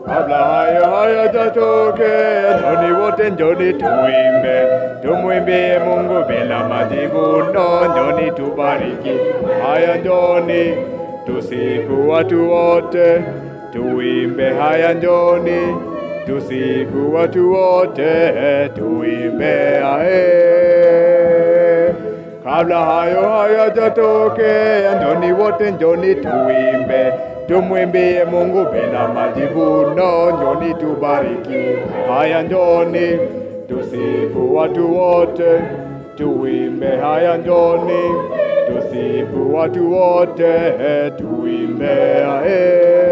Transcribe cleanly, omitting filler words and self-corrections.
Kabla haya jatoke, njoni wote njoni tuimbe, tumwimbie Mungu bila majivuno, njoni tubariki. Haya njoni, tusifu watu wote, tuimbe. Haya njoni, tusifu watu wote, tuimbe ae. Kabla haya jatoke, njoni wote njoni tuimbe, tumwimbie Mungu bila majivuno, njoni tubariki. Haya njoni, tusifu watu wote, tuimbe. Haya njoni, tusifu watu wote, tuimbe ae.